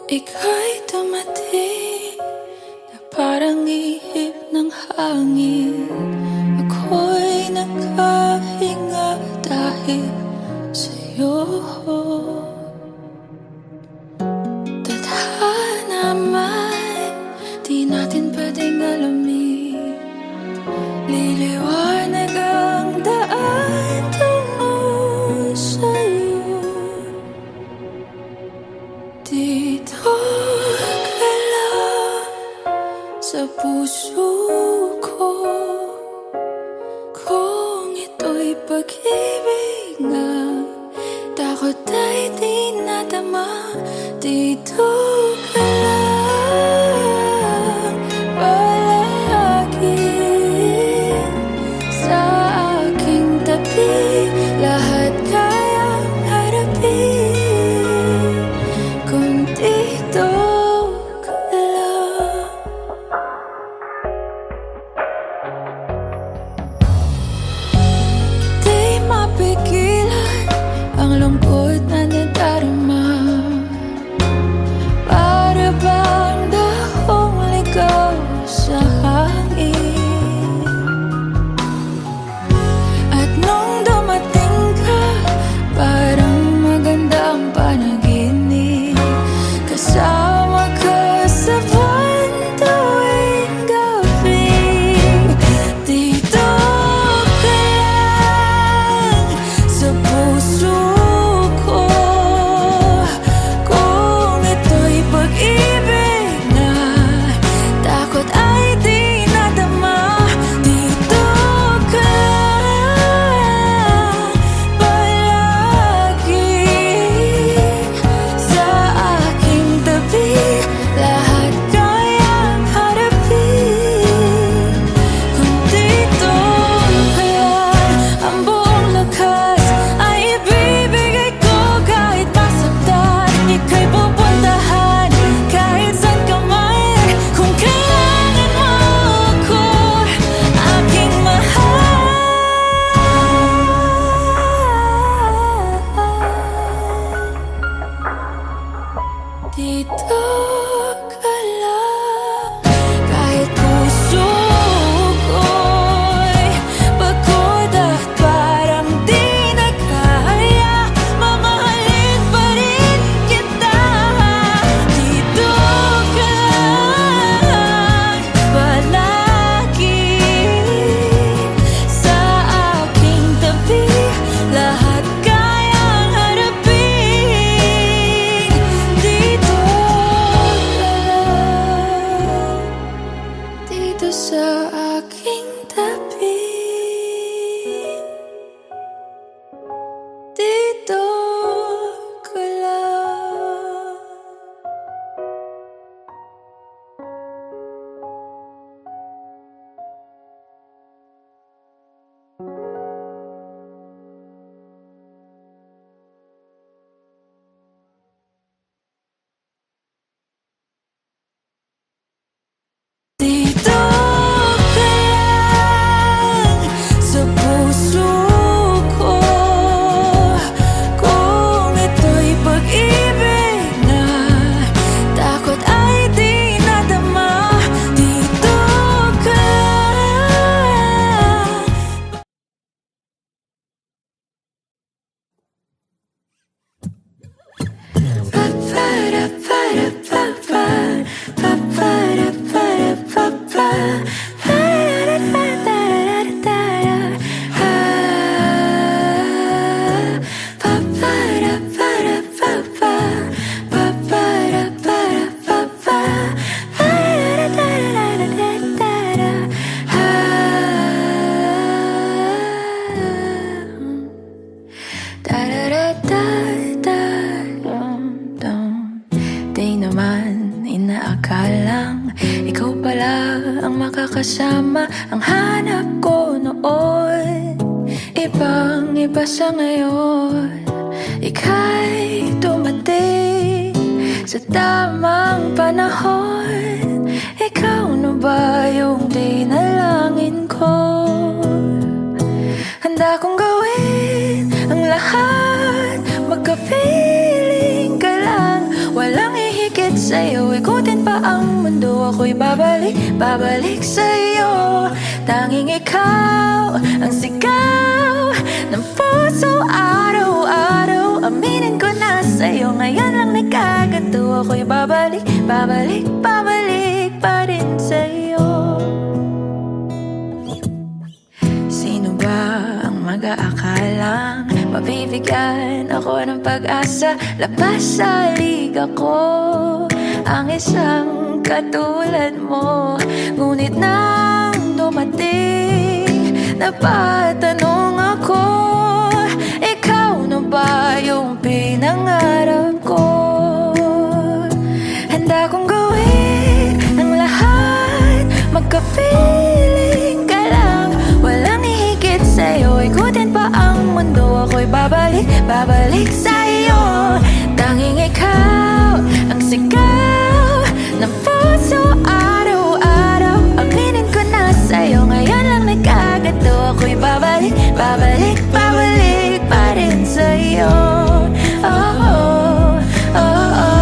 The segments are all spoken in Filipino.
Ika'y dumating na parang ihip ng hangin. Ako'y nakahinga dahil sa'yo. Tadhana man, di natin pwedeng alamin. Liliwanag ang daan tungo sa'yo. Dito ka lang sa puso ko. Kung ito'y pag-ibig nga, takot ay di nadama. Dito ka lang palagi sa aking tabi. Lahat kayang harapin kung dito ka lang. Di mapigilan ang lungkot na nadarama. Para bang dahong ligaw sa hangin. At nung dumating ka, parang magandang panaginip. Kasama ka sa buwan tuwing gabi. Dito ka lang sa puso ko. Kung ito'y pag-ibig na, takot ay di nadama. Dito ka lang palagi sa aking tabi. Lahat kayang harapin kung dito ka lang. Ang buong lakas ay ibibigay ko kahit masaktan. Ika'y pupuntahan kahit saan ka man. Kung kailangan mo ako, aking mahal. Dito ka lang kahit puso ko'y pagod at parang di na kaya. Mamahalin pa rin kita. Dito ka lang palagi sa aking tabi. Lahat kayang harapin. Dito ka lang, dito sa aking tabi. Dito ka lang. Dito ka lang sa puso ko. Kung ito'y pag-ibig na, takot ay di nadama. Dito ka lang. Di naman inaakalang ikaw pala ang makakasama. Ang hanap ko noon, ibang-iba sa ngayon. Ika'y dumating sa tamang panahon. Ikaw na ba yung dinalangin ko? Handa kong gawin ang lahat, magkapiling ka lang. Walang ihigit sa'yo. Ikutin pa ang mundo, ako'y babalik, babalik sa'yo. Tanging ikaw ang sigaw ng puso araw-araw. Aminin ko na sa'yo, ngayon lang nagkaganto. Ako'y babalik, babalik, babalik pa rin sa'yo. Sino ba ang mag-aakalang mabibigyan ako ng pag-asa? Labas sa liga ko ang isang katulad mo. Ngunit nang dumating, napatanong ako, ikaw na ba yung pinangarap ko? Handa kong gawin ang lahat, magkapiling ka lang. Walang hihigit sa'yo, ikutin pa ang mundo. Ako'y babalik, babalik sa'yo. Tanging ikaw ang sigaw ng puso araw-araw. Aminin ko na sa'yo, ngayon lang nagkaganto. Ako'y babalik, babalik, babalik pa rin sa'yo. Oh, oh, oh, oh.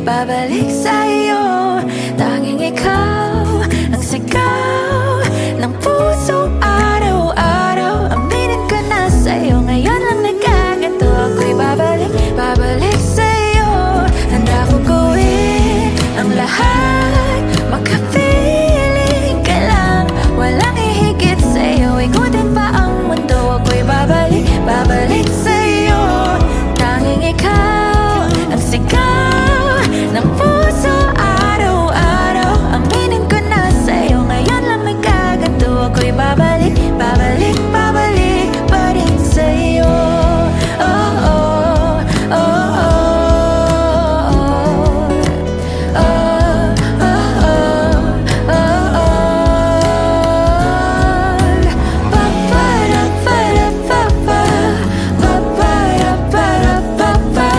Babalik sa'yo, tanging ikaw ang sigaw ng puso araw-araw. Aminin ko na sa'yo, ngayon lang nagkaganto. Ako'y babalik, babalik sa'yo. Handa kong gawin ang lahat, makapiling ka lang. Walang hihigit sa'yo, ikutin pa ang mundo. Ako'y babalik, babalik sa'yo. Tanging ikaw ang sigaw ng puso araw-araw. Aminin ko na sa'yo, ngayon lang nagkaganto. Ako'y babalik, babalik, babalik pa rin sa'yo. Oh, oh, oh, oh, oh, oh, oh, oh, oh. Pa-pa-da-pa-da-pa-pa, pa-pa-da-pa-da-pa-pa.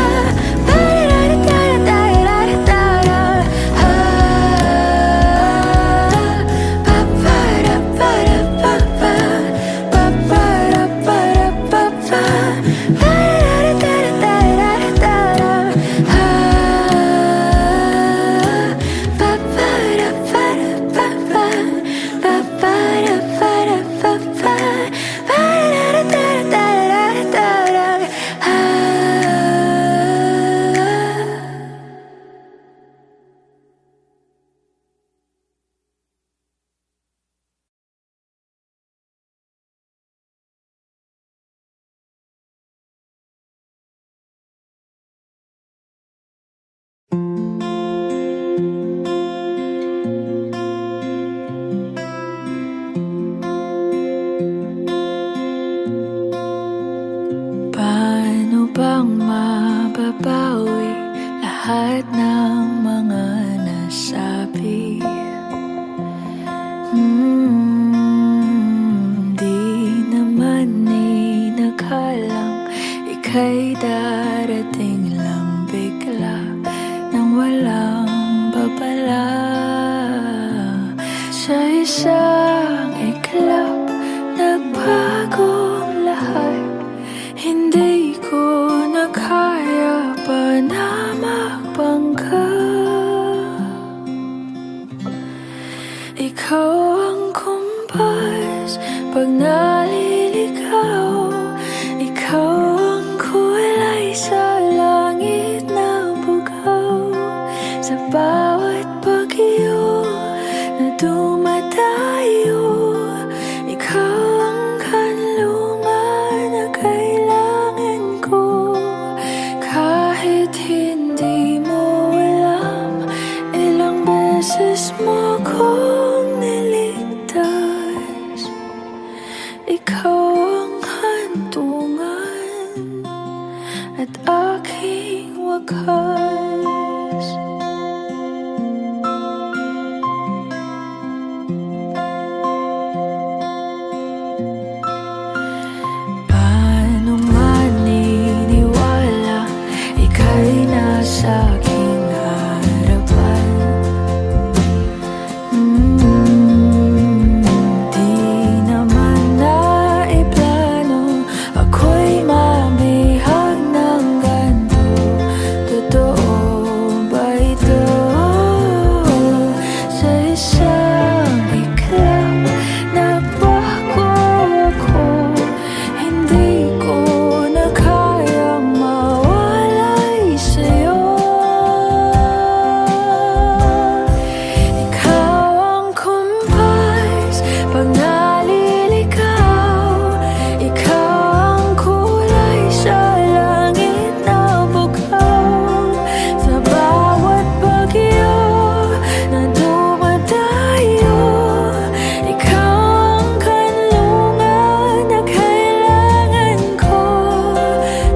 Paano bang mababawi lahat ng mga nasabi? Di naman inakalang ika'y darating lang bigla nang walang babala. Sa isang iglap, nagbagong lahat. Hindi ko na kaya pa na magbangga. Ikaw ang kumpas pag naliligaw. Ikaw ang kulay sa langit na bugaw. Sa bawat bagyo na dumadayo, ikaw ang kanlungan na kailangan ko. Kahit hindi mo alam, ilang beses mo kong niligtas. Ikaw ang hantungan at aking wakas. Paano maniniwala ika'y nasa aking harapan? Di naman naiplano ako'y mabihag ng ganito. Totoo ba ito? Sa isang iklap nabago ako, hindi ko na kayang mawalay sa'yo. Ikaw ang kumpas pag naliligaw, ikaw ang kulay sa langit na bukaw. Sa bawat bagyo na dumadayo, ikaw ang kanlungan na kailangan ko.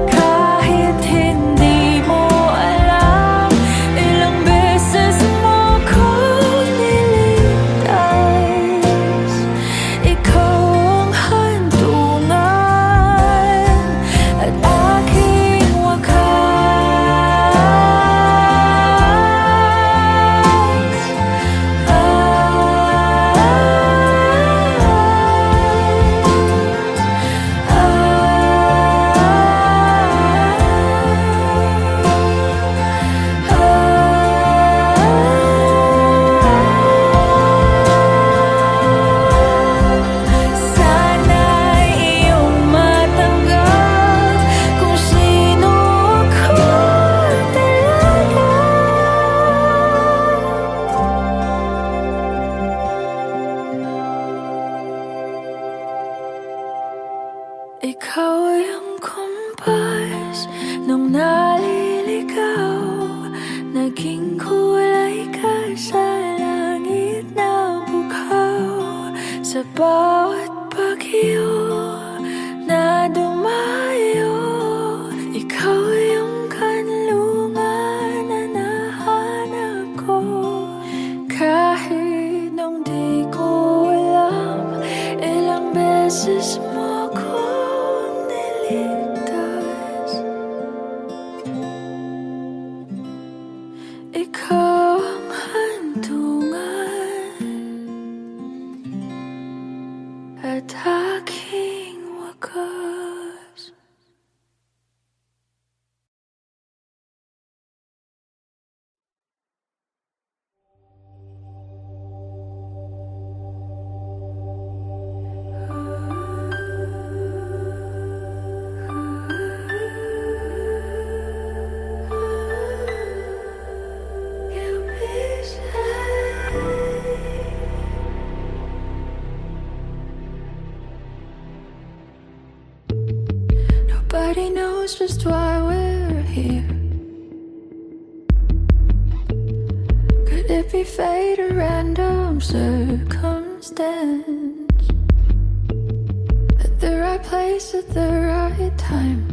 Kahit hindi mo alam, ilang beses mo kong niligtas. Ikaw ang hantungan at aking sana'y iyong matanggap kung sino ako talaga. Ikaw ang kumpas nung naliligaw, naging kulay ka sa langit na bukaw. Sa bawat bagyo na dumayo, ikaw yung kanlungan na nahanap ko. Kahit nung di ko alam, ilang beses mo kong niligtas. Ikaw ang hantungan at aking wakas. You'll be safe. Nobody knows just why we're here. Could it be fate or random circumstance? At the right place at the right time,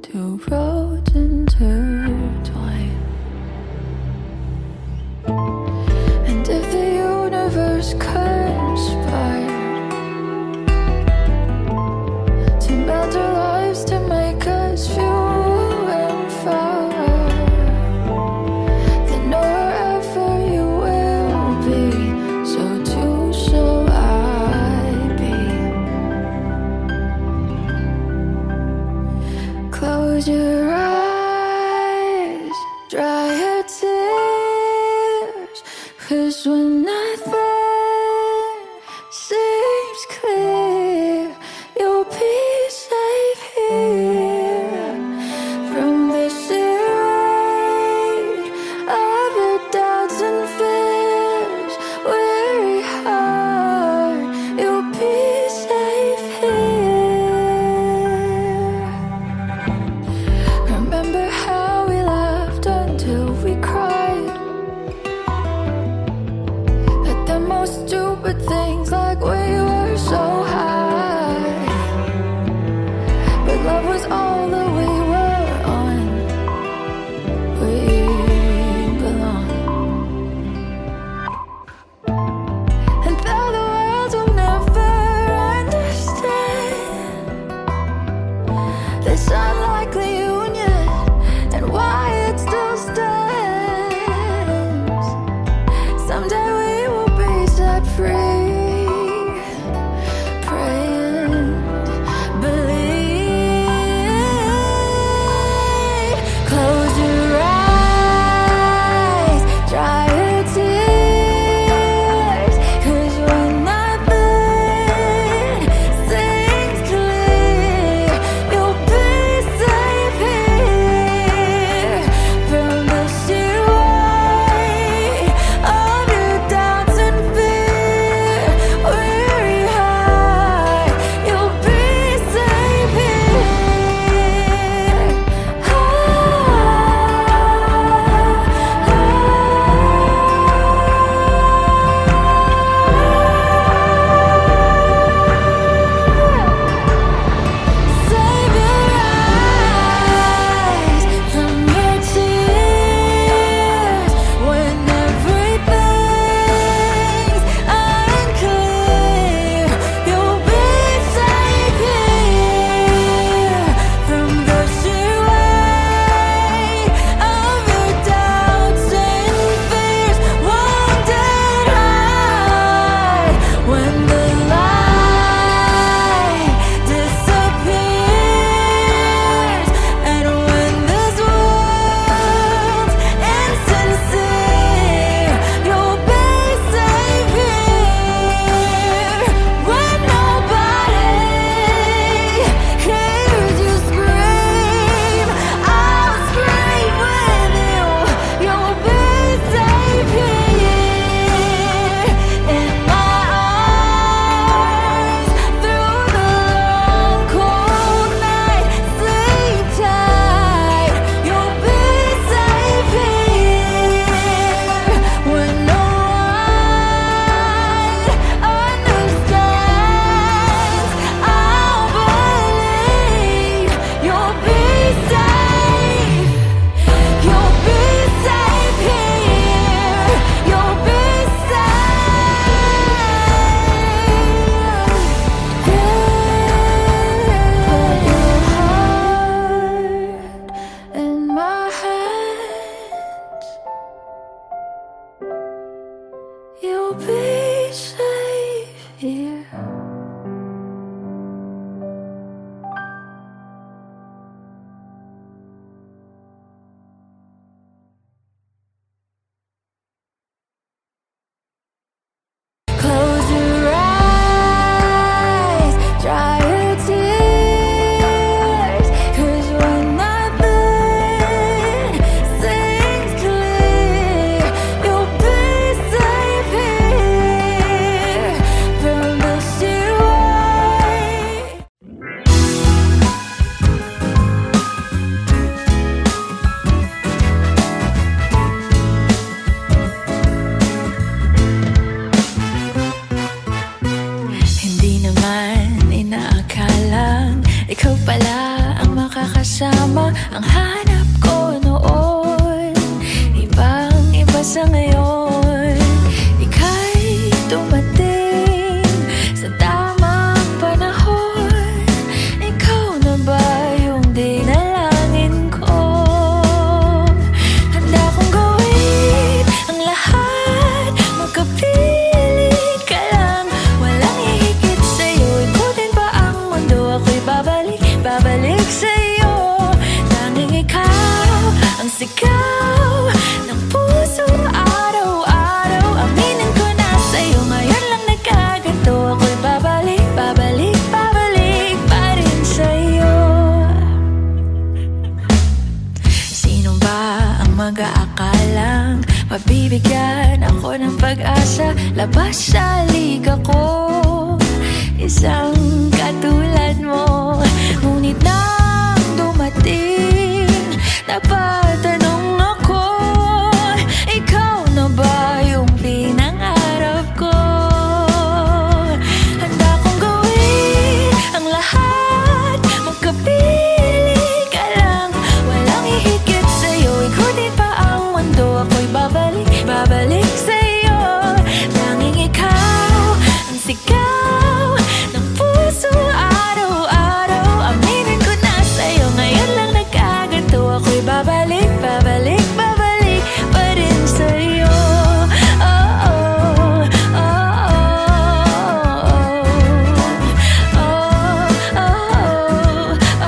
two roads intertwine. And if the universe conspired to melt our lives to make us few and far, then wherever you will be, so too shall I be. Close your eyes. sigaw ng puso araw-araw. Aminin ko na sa'yo, ngayon lang nagkaganto. Ako'y babalik, babalik, babalik pa rin sa'yo. Sino ba ang mag-aakalang mabibigyan ako ng pag-asa? Labas sa liga ko, isang katulad mo. Ngunit nang dumating, napatanong ako, ikaw na ba yung pinangarap ko? Handa kong gawin ang lahat, magkapiling ka lang. Walang hihigit sa'yo, ikutin pa ang mundo. Ako'y babalik, babalik sa'yo. Tanging ikaw ang sigaw ng puso araw-araw. Aminin ko na sa'yo, ngayon lang nagkaganto. Ako'y babalik, babalik, babalik pa rin sa'yo. Oh, oh, oh, oh, oh, oh, oh, oh.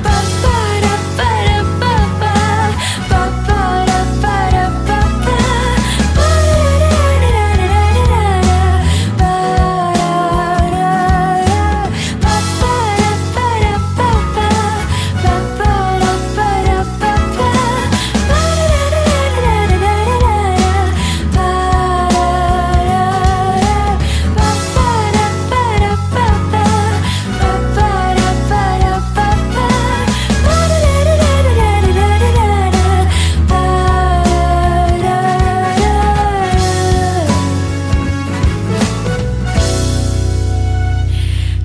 Pa-pa-ra-pa-ra-pa-pa, pa-pa-ra-pa-ra-pa-pa,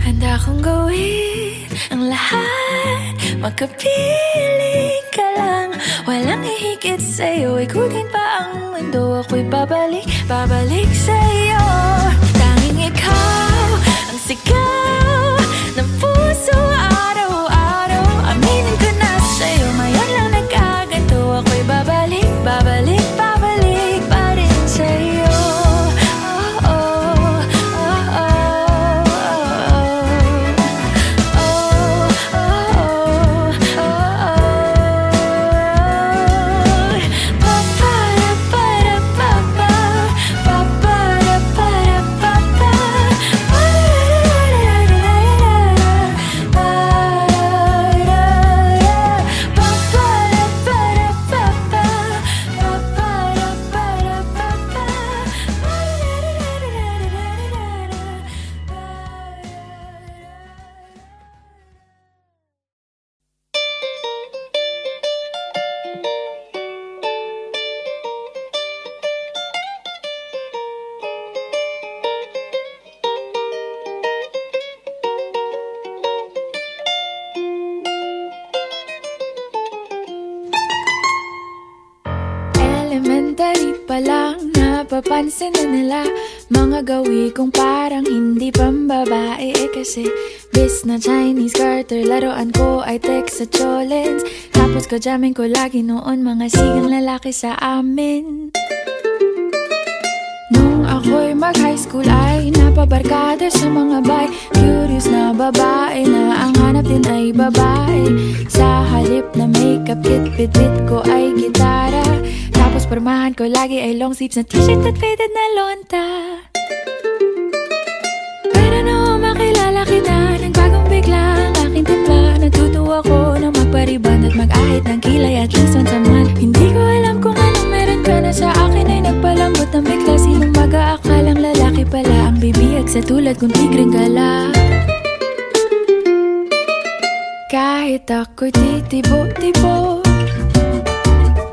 handa kong gawin ang lahat, magkapiling ka lang. Walang hihigit sa'yo, ikutin pa ang mundo. Ako'y babalik, babalik sa'yo. Tanging ikaw ang sigaw ng puso araw-araw. Aminin ko na sa'yo, ngayon lang nagkaganto. Ako'y babalik, babalik, babalik pa rin sa'yo. Oh, oh, oh, oh, elementary pa lang, napapansin na nila mga gawi kong parang hindi pambabae. Kasi bis na Chinese garter, laruan ko ay text sa cholens. Tapos kajamin ko lagi noon mga sigang lalaki sa amin. Nung ako'y mag-high school ay napabarkada sa mga bay. Curious na babae na ang hanap din ay babae. Sa halip na makeup kit, bit-bit ko ay gitara. Tapos pormahan ko lagi ay long sleeves na t-shirt at faded na lonta. Pero nung makilala kita, nagbagong bigla ang aking timpla. Natutuwa ko na magpariban at mag-ahit ng kilay at least once a month. Hindi ko alam kung anong meron ka na sa akin ay nagpalambot ng bigla. Sinong mag-aakalang lalaki pala ang bibiyag sa tulad kong tigreng gala. Kahit ako'y titibo-tibo,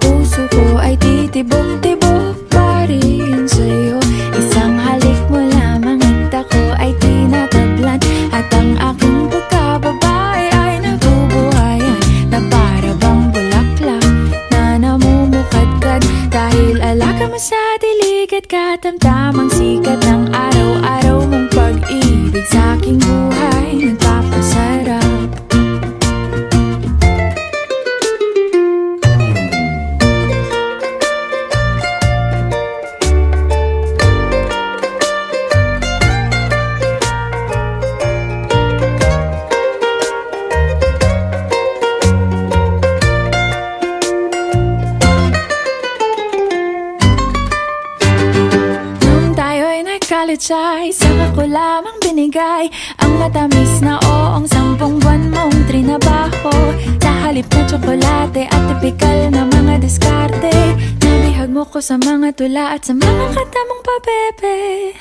puso ko ay titibok-tibok pa rin sa'yo. Isang halik mo lamang at ako ay tinatablan. At ang aking pagkababae ay nabubuhayan na para bang bulaklak na namumukadkad. Dahil alaga mo sa dilig at katamtamang sikat ng araw-araw mong pag-ibig sa aking buhay nagpapasarap. chay, saka ko lamang binigay ang matamis na oong 10 buwan mong trinabaho. Sa halip na tsokolate at tipikal na mga diskarte, nabihag mo ko sa mga tula at sa mga kata mong pabebe.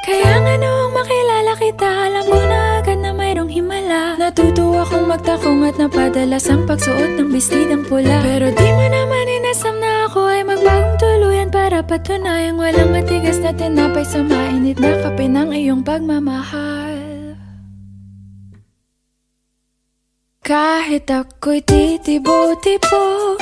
Kaya nga noong makilala kita, alam ko na agad na mayroong himala. Natutuwa kong magtakong at napadalas ang pagsuot ng bestidang pula. Pero di mo naman inasam na ako ay magbagong tuluyan para patunayang walang matigas na tinapay sa mainit na kape ng iyong pagmamahal. Kahit ako'y titibo-tibo,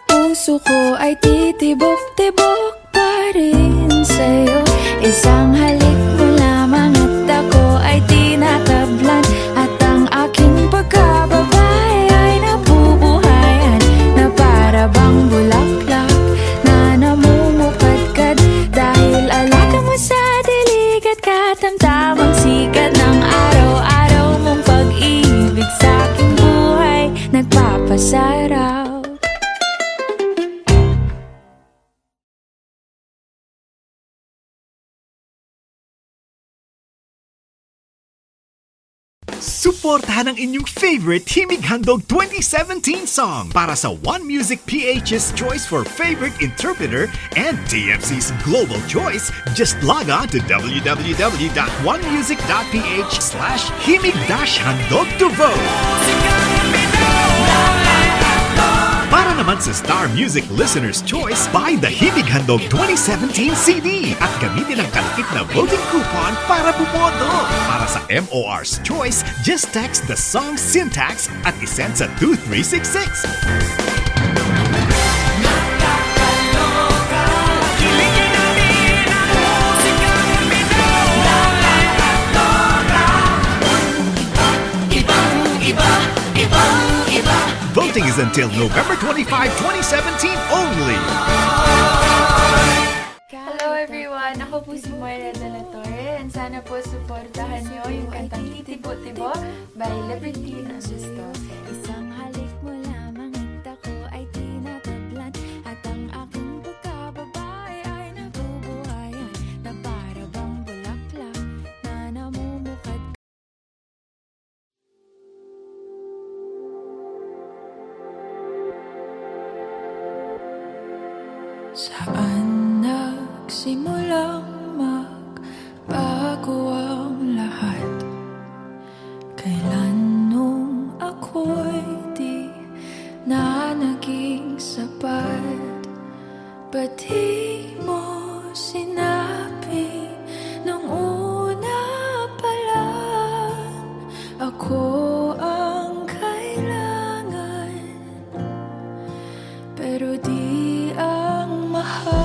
puso ko ay titibok-tibok pa rin sa'yo. Isang halik mo lamang at ako ay tinatablan, at ang aking pagkababay ay nabubuhayan na para bang bulaklak na namumukadkad. Dahil alaga mo sa dilig at katamtamang sikat ng araw-araw mong pag-ibig sa aking buhay nagpapasarap. Suportahan ang inyong favorite Himig Handog 2017 song para sa One Music PH's choice for favorite interpreter and TFC's global choice. Just log on to www.onemusic.ph/himig-handog to vote. Para naman sa Star Music Listener's Choice, buy the Himig Handog 2017 CD at gamitin ang kalakip na voting coupon para bumoto. Para sa MOR's Choice, just text the song syntax at isend sa 2366. Voting is until November 25, 2017 only. Hello everyone! Ako po si Moira de la Torre, and sana po suportahan niyo yung kantang Titibo-Tibo by Liberty Nasusto. Isang halik mo lamang at ako ay tinatablan, at ang aking pagkababay ay nabubuhayan na para bang bulaklak na namumukad. Saan nagsimulang magbago ang lahat? Kailan nung ako'y di na naging sapat? Ba't di mo sinabi nung una pa lang ako ang kailangan, pero di ang mahal?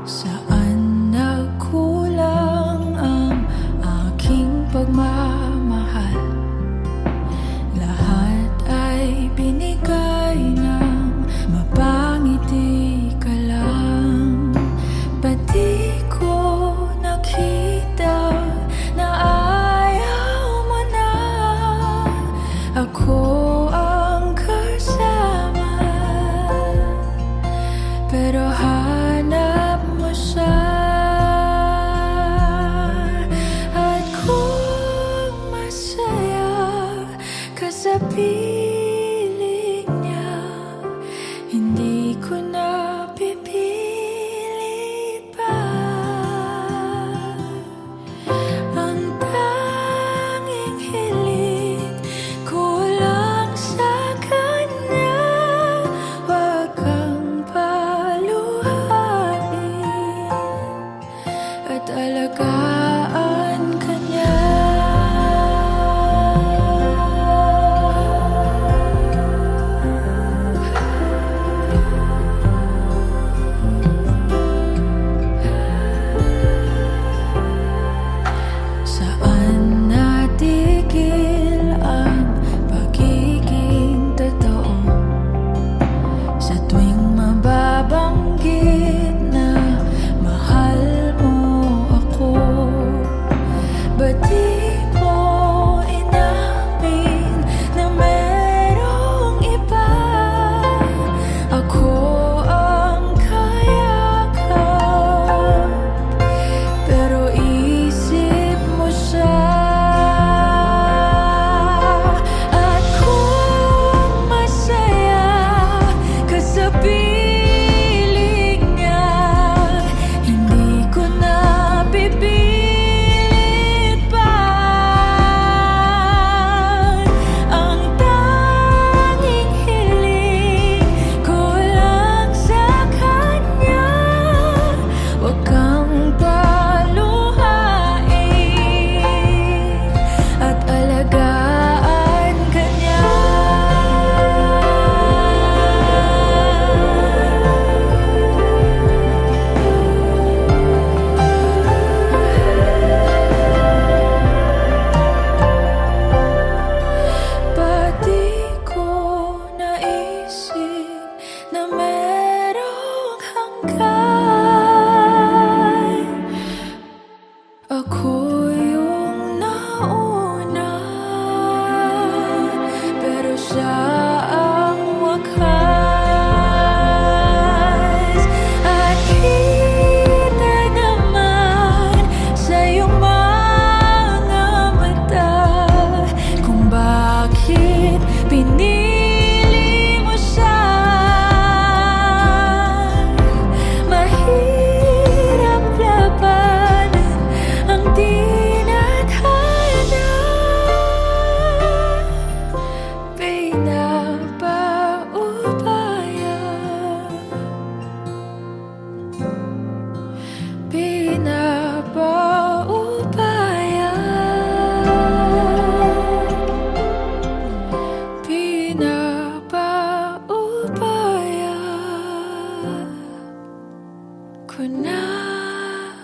Saan nagkulang ang aking pagmamahal? Lahat na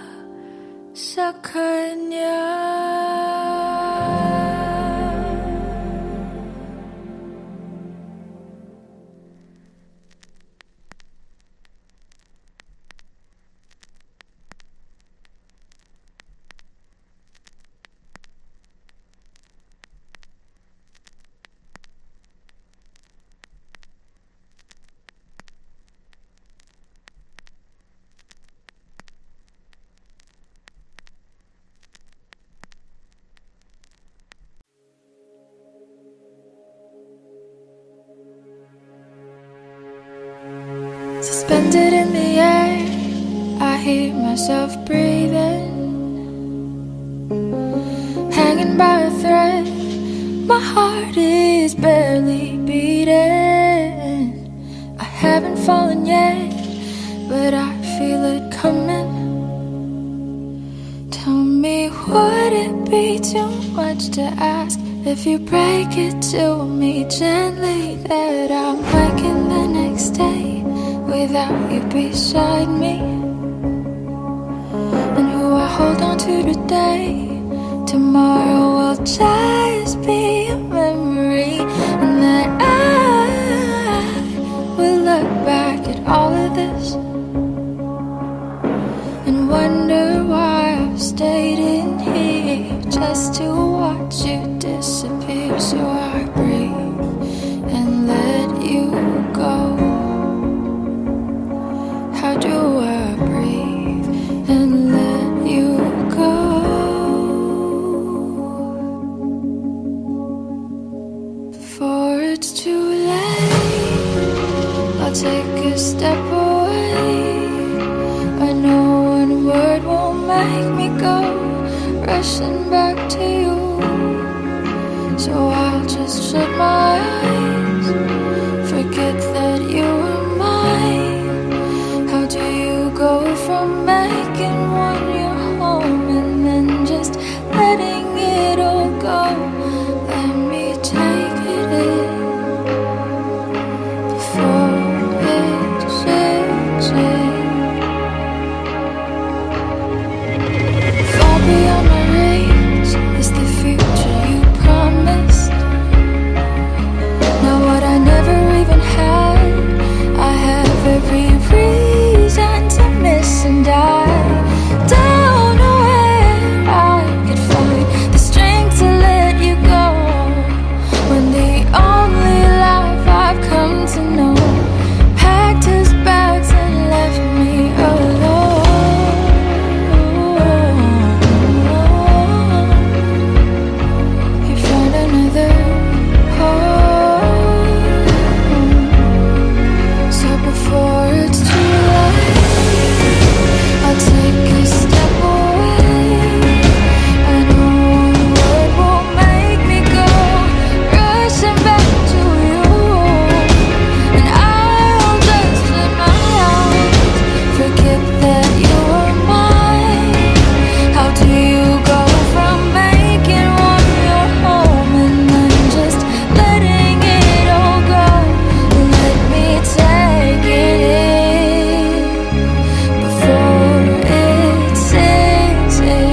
sa kanya. Suspended in the air, I hear myself breathing, hanging by a thread. My heart is barely beating. I haven't fallen yet, but I feel it coming. Tell me, would it be too much to ask if you break it to me gently that I'm waking the next day without you beside me? And who I hold on to today, tomorrow will just be a memory. And that I will look back at all of this and wonder why I've stayed in here just to watch you disappear. So I breathe and let you go. How do I breathe and let you go? Before it's too late, I'll take a step away. I know one word won't make me go rushing back to you. So I'll just shut my eyes, forget that you were mine. How do you go from making one your home and then just letting it all go? Let me take it in before it sinks in. Far beyond my reach is the future you promised. Now what I never even had, I have every reason to miss. And I don't know where I could find the strength to let you go, when the only life I've come to know packed his bags and left me alone. He found another home. So before it's too late, I'll take a step away. I know one word won't make me go rushing back to you. And I'll just shut my eyes, forget that you were mine. How do you go from making one your home and then just letting it all go? Let me take it in before it sinks in.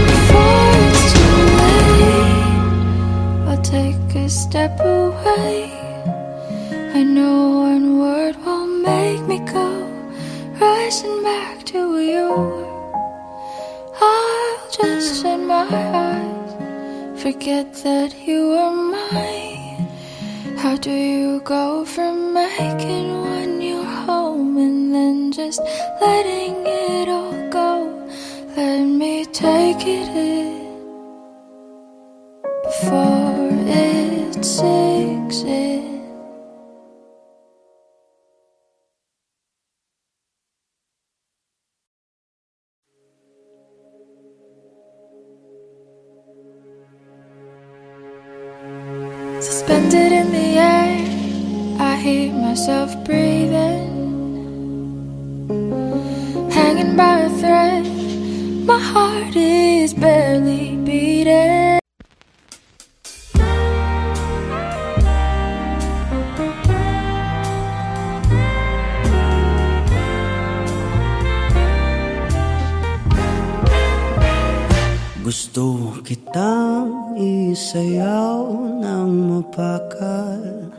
Before it's too late, I'll take a step away. I know one word will make me go rushing back to you. I'll just shut my eyes, forget that you were mine. How do you go from making one your home and then just letting it all go? Let me take it in before it sinks in. Suspended in the air, I hear myself breathing, hanging by a thread. My heart is barely beating. Gusto kitang isayaw ng mapakal.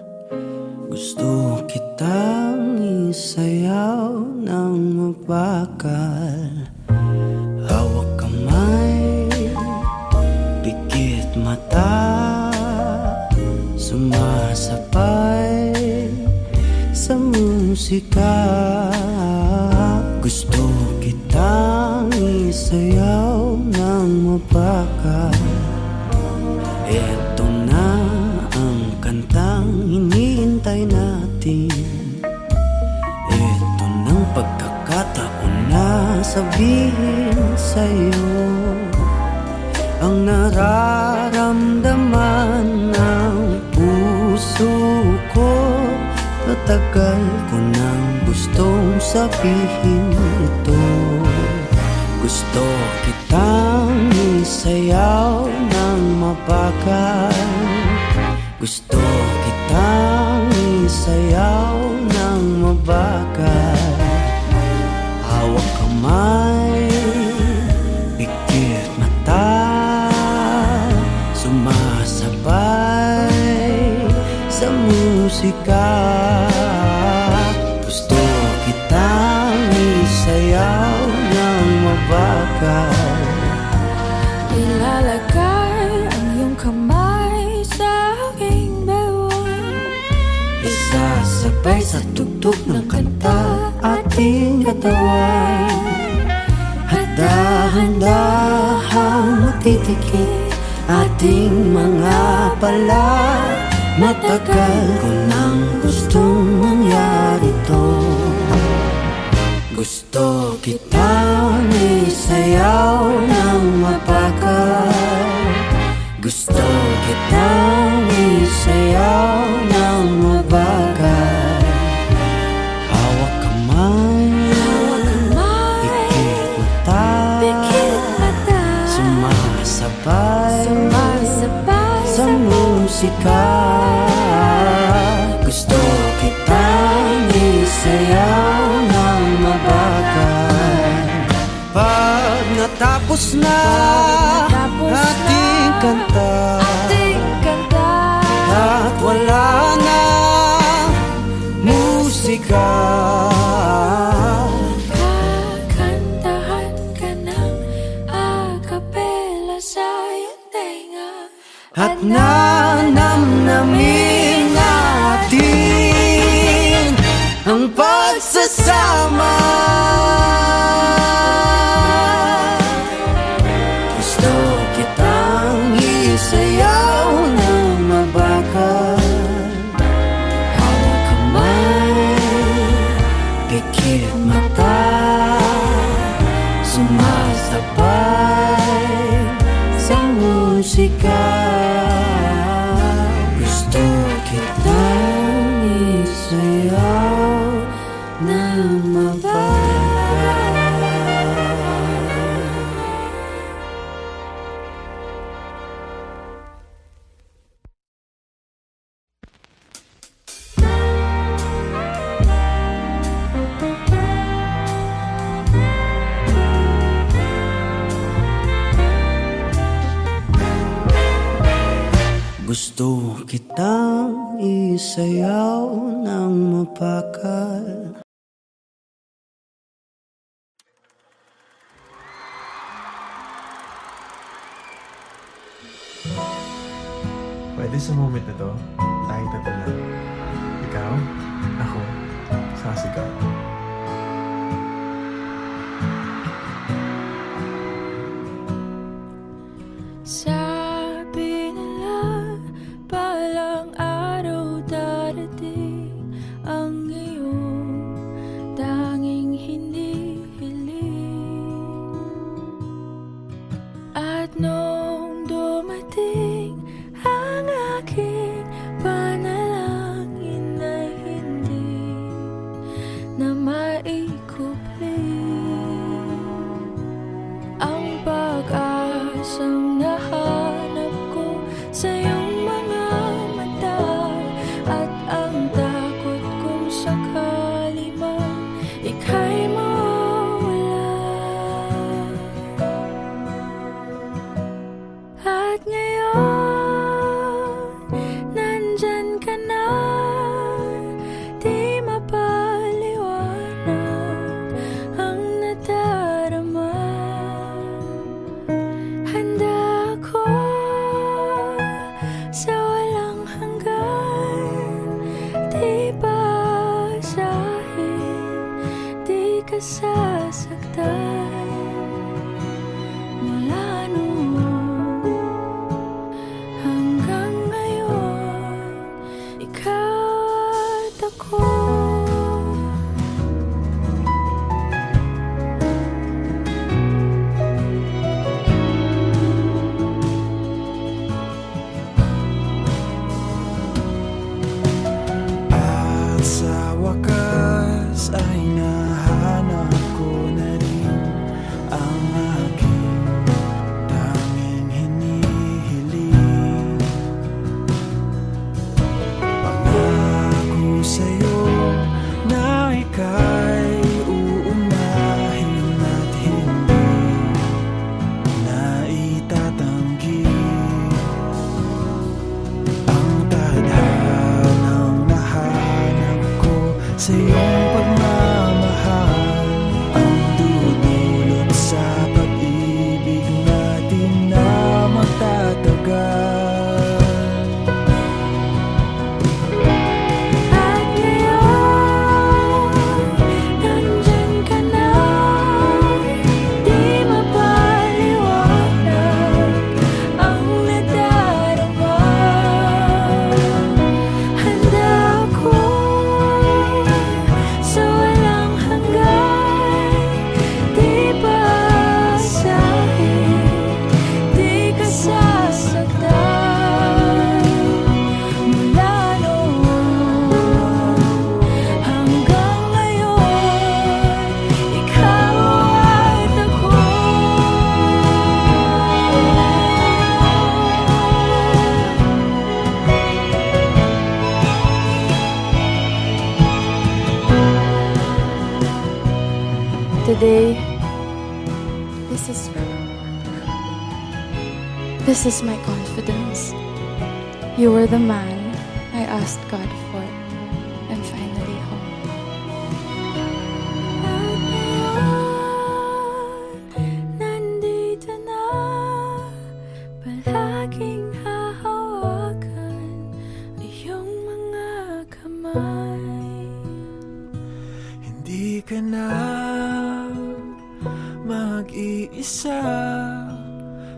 Gusto kitang isayaw ng mapakal. Hawak kamay, pikit mata, sumasabay sa musika. Gusto kitang isayaw ng mapakal. Eto na ang kantang hinihintay natin. Eto ng pagkakataon na sabihin sa'yo ang nararamdaman ng puso ko. Matagal ko nang gustong sabihin ito. Gusto kitang isayaw ng mapakal. Gusto kitang isayaw ng mabakal. Hawak kamay, pikit mata, sumasabay sa musika. Gusto kitang isayaw ng mabakal. Ilalagay ang iyong kamay sa aking bewang. Isasabay sa tugtog ng kanta ating katawan. Handa-handahang matitikit ating mga pala. Matagal ko nang gustong mangyari to. Gusto kitang isayaw ng mapakal. Gusto kitang isayaw ng mabakal. Hawak kamay, pikit mata, sumasabay sa musika. Gusto kitang isayaw ng mabakal. Pag natapos na ating kanta, at wala na musika, Kakantahan ka ng akapela sa iyong tenga. at nanamnamin natin ang pagsasama. Gusto kitang isayaw ng mabakal. Hawak kamay, pikit mata, sumasabay sa musika. Gusto kitang isayaw ng mabakal. Gusto kitang isayaw ng mapakal. Pwede sa moment na to, tayo tatlo lang. Ikaw, ako, sasigaw. Sabi nila, balang araw darating ang iyong tanging hinihiling. At nung dumating ang aking Today, this is my confidence. You were the man I asked God for. I'm finally home. Nandito na, palaging hahawakan iyong mga kamay. Hindi ka na mag-iisa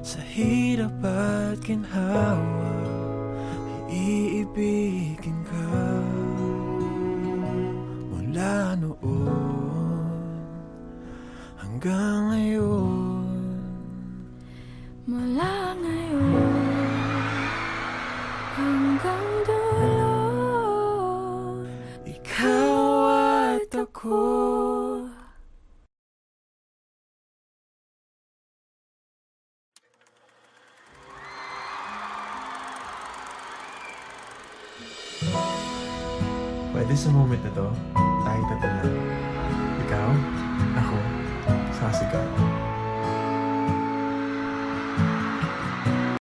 sa hirap at ginhawa. Iibigin ka mula noon hanggang ngayon. Mula ngayon hanggang dulo, Ikaw at ako. Pwede sa moment na to, tayo tatlo lang. Ikaw, ako, sasigaw.